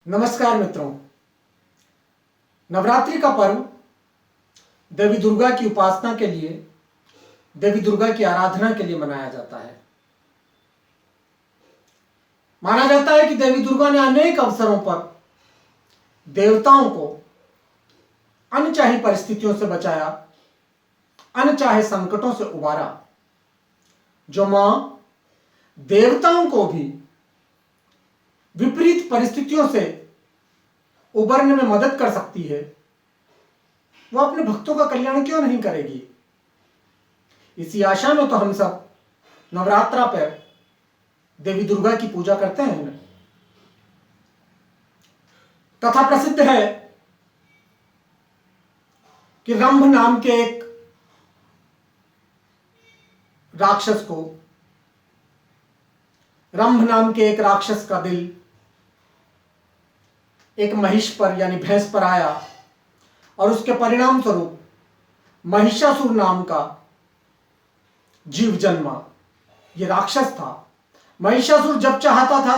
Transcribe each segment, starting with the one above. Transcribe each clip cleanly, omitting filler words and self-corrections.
नमस्कार मित्रों। नवरात्रि का पर्व देवी दुर्गा की उपासना के लिए, देवी दुर्गा की आराधना के लिए मनाया जाता है। माना जाता है कि देवी दुर्गा ने अनेक अवसरों पर देवताओं को अनचाही परिस्थितियों से बचाया, अनचाहे संकटों से उबारा। जो मां देवताओं को भी विपरीत परिस्थितियों से उबरने में मदद कर सकती है, वो अपने भक्तों का कल्याण क्यों नहीं करेगी। इसी आशा में तो हम सब नवरात्रा पर देवी दुर्गा की पूजा करते हैं। कथा प्रसिद्ध है कि रंभ नाम के एक राक्षस का दिल एक महिष पर यानी भैंस पर आया और उसके परिणाम स्वरूप महिषासुर नाम का जीव जन्मा। यह राक्षस था। महिषासुर जब चाहता था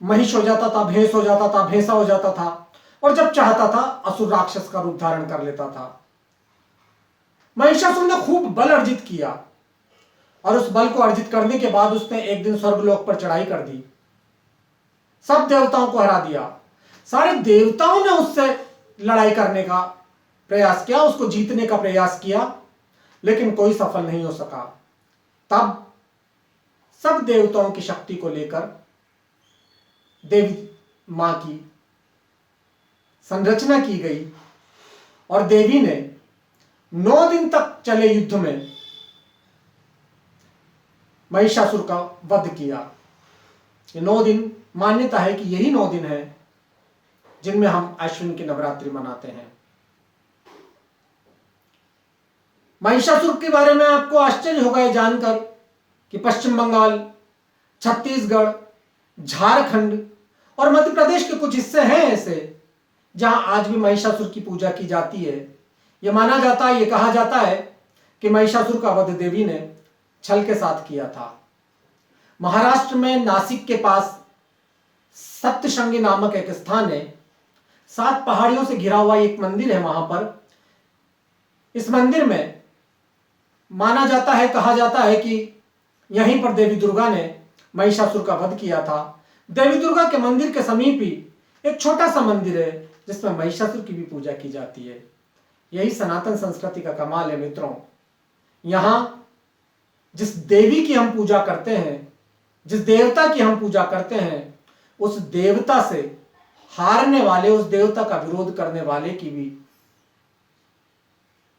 महिष हो जाता था, भैंस हो जाता था, भैंसा हो जाता था, और जब चाहता था असुर राक्षस का रूप धारण कर लेता था। महिषासुर ने खूब बल अर्जित किया और उस बल को अर्जित करने के बाद उसने एक दिन स्वर्गलोक पर चढ़ाई कर दी, सब देवताओं को हरा दिया। सारे देवताओं ने उससे लड़ाई करने का प्रयास किया, उसको जीतने का प्रयास किया, लेकिन कोई सफल नहीं हो सका। तब सब देवताओं की शक्ति को लेकर देवी मां की संरचना की गई और देवी ने 9 दिन तक चले युद्ध में महिषासुर का वध किया। ये 9 दिन मान्यता है कि यही 9 दिन है जिनमें हम अश्विन की नवरात्रि मनाते हैं। महिषासुर के बारे में आपको आश्चर्य होगा यह जानकर कि पश्चिम बंगाल, छत्तीसगढ़, झारखंड और मध्य प्रदेश के कुछ हिस्से हैं ऐसे जहां आज भी महिषासुर की पूजा की जाती है। यह माना जाता है, यह कहा जाता है कि महिषासुर का वध देवी ने छल के साथ किया था। महाराष्ट्र में नासिक के पास सप्तशृंगी नामक एक स्थान है। 7 पहाड़ियों से घिरा हुआ एक मंदिर है। वहां पर इस मंदिर में माना जाता है, कहा जाता है कि यहीं पर देवी दुर्गा ने महिषासुर का वध किया था। देवी दुर्गा के मंदिर के समीप ही एक छोटा सा मंदिर है जिसमें महिषासुर की भी पूजा की जाती है। यही सनातन संस्कृति का कमाल है मित्रों। यहां जिस देवी की हम पूजा करते हैं, जिस देवता की हम पूजा करते हैं, उस देवता से हारने वाले, उस देवता का विरोध करने वाले की भी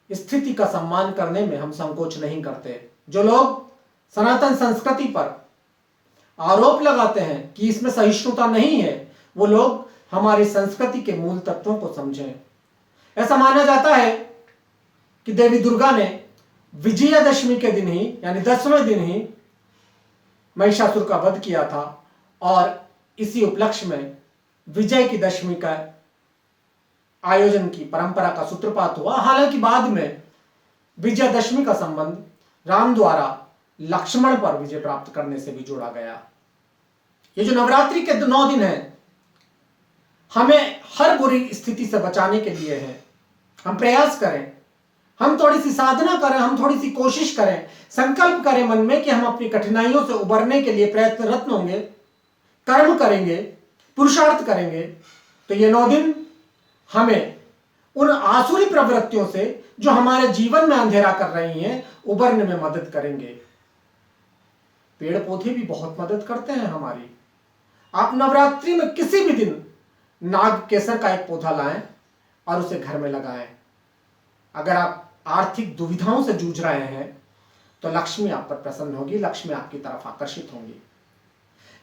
स्थिति का सम्मान करने में हम संकोच नहीं करते। जो लोग सनातन संस्कृति पर आरोप लगाते हैं कि इसमें सहिष्णुता नहीं है, वो लोग हमारी संस्कृति के मूल तत्वों को समझें। ऐसा माना जाता है कि देवी दुर्गा ने विजयादशमी के दिन ही यानी 10वें दिन ही महिषासुर का वध किया था और इसी उपलक्ष्य में विजय की दशमी का आयोजन की परंपरा का सूत्रपात हुआ। हालांकि बाद में विजयादशमी का संबंध राम द्वारा लक्ष्मण पर विजय प्राप्त करने से भी जोड़ा गया। ये जो नवरात्रि के 9 दिन हैं, हमें हर बुरी स्थिति से बचाने के लिए है। हम प्रयास करें, हम थोड़ी सी साधना करें, हम थोड़ी सी कोशिश करें, संकल्प करें मन में कि हम अपनी कठिनाइयों से उबरने के लिए प्रयत्नरत होंगे, कर्म करेंगे, पुरुषार्थ करेंगे, तो ये 9 दिन हमें उन आसुरी प्रवृत्तियों से जो हमारे जीवन में अंधेरा कर रही हैं, उबरने में मदद करेंगे। पेड़ पौधे भी बहुत मदद करते हैं हमारी। आप नवरात्रि में किसी भी दिन नाग केसर का एक पौधा लाएं और उसे घर में लगाएं। अगर आप आर्थिक दुविधाओं से जूझ रहे हैं तो लक्ष्मी आप पर प्रसन्न होगी, लक्ष्मी आपकी तरफ आकर्षित होंगी।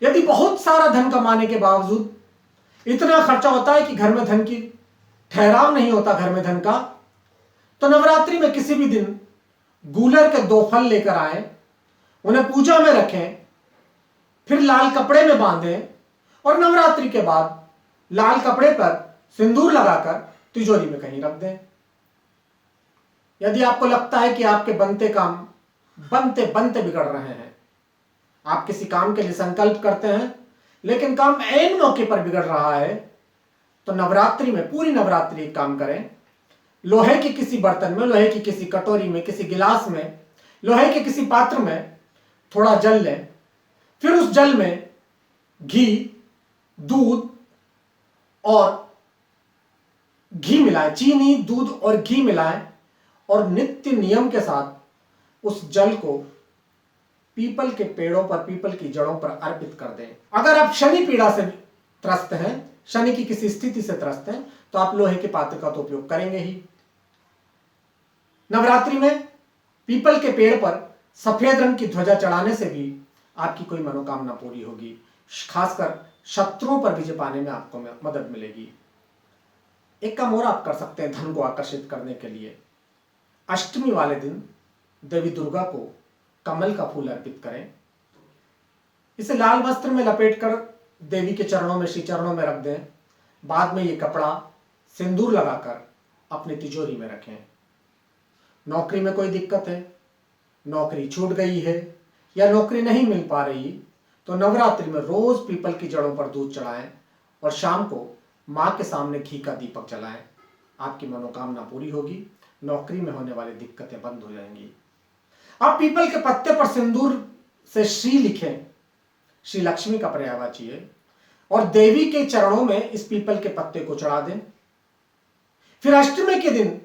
यदि बहुत सारा धन कमाने के बावजूद इतना खर्चा होता है कि घर में धन की ठहराव नहीं होता, घर में धन का, तो नवरात्रि में किसी भी दिन गूलर के 2 फल लेकर आए, उन्हें पूजा में रखें, फिर लाल कपड़े में बांधें और नवरात्रि के बाद लाल कपड़े पर सिंदूर लगाकर तिजोरी में कहीं रख दें। यदि आपको लगता है कि आपके बनते काम बनते बनते बिगड़ रहे हैं, आप किसी काम के लिए संकल्प करते हैं लेकिन काम ऐन मौके पर बिगड़ रहा है, तो नवरात्रि में, पूरी नवरात्रि एक काम करें, लोहे के किसी बर्तन में, लोहे की किसी कटोरी में, किसी गिलास में, लोहे के किसी पात्र में थोड़ा जल लें। फिर उस जल में घी, दूध और घी मिलाएं, चीनी, दूध और घी मिलाएं और नित्य नियम के साथ उस जल को पीपल के पेड़ों पर, पीपल की जड़ों पर अर्पित कर दें। अगर आप शनि पीड़ा से त्रस्त हैं, शनि की किसी स्थिति से त्रस्त हैं, तो आप लोहे के पात्र का तो उपयोग करेंगे ही। नवरात्रि में पीपल के पेड़ पर सफेद रंग की ध्वजा चढ़ाने से भी आपकी कोई मनोकामना पूरी होगी, खासकर शत्रुओं पर विजय पाने में आपको मदद मिलेगी। एक काम और आप कर सकते हैं धन को आकर्षित करने के लिए। अष्टमी वाले दिन देवी दुर्गा को कमल का फूल अर्पित करें। इसे लाल वस्त्र में लपेटकर देवी के चरणों में, श्री चरणों में रख दें। बाद में ये कपड़ा सिंदूर लगाकर अपनी तिजोरी में रखें। नौकरी में कोई दिक्कत है, नौकरी छूट गई है या नौकरी नहीं मिल पा रही, तो नवरात्रि में रोज पीपल की जड़ों पर दूध चढ़ाएं और शाम को मां के सामने घी का दीपक जलाएं। आपकी मनोकामना पूरी होगी, नौकरी में होने वाली दिक्कतें बंद हो जाएंगी। आप पीपल के पत्ते पर सिंदूर से श्री लिखें, श्री लक्ष्मी का पर्यायवाची है, और देवी के चरणों में इस पीपल के पत्ते को चढ़ा दें। फिर अष्टमी के दिन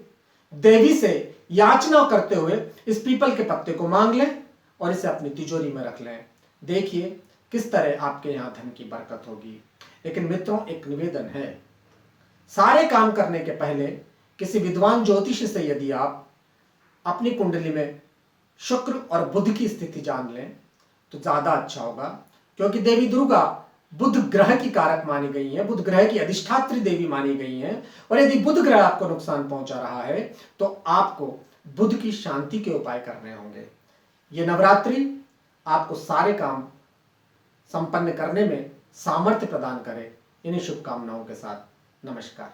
देवी से याचना करते हुए इस पीपल के पत्ते को मांग लें और इसे अपनी तिजोरी में रख लें। देखिए किस तरह आपके यहां धन की बरकत होगी। लेकिन मित्रों, एक निवेदन है, सारे काम करने के पहले किसी विद्वान ज्योतिषी से यदि आप अपनी कुंडली में शुक्र और बुध की स्थिति जान लें तो ज्यादा अच्छा होगा, क्योंकि देवी दुर्गा बुध ग्रह की कारक मानी गई है, बुध ग्रह की अधिष्ठात्री देवी मानी गई है। और यदि बुध ग्रह आपको नुकसान पहुंचा रहा है तो आपको बुध की शांति के उपाय करने होंगे। ये नवरात्रि आपको सारे काम संपन्न करने में सामर्थ्य प्रदान करे। इन्हीं शुभकामनाओं के साथ नमस्कार।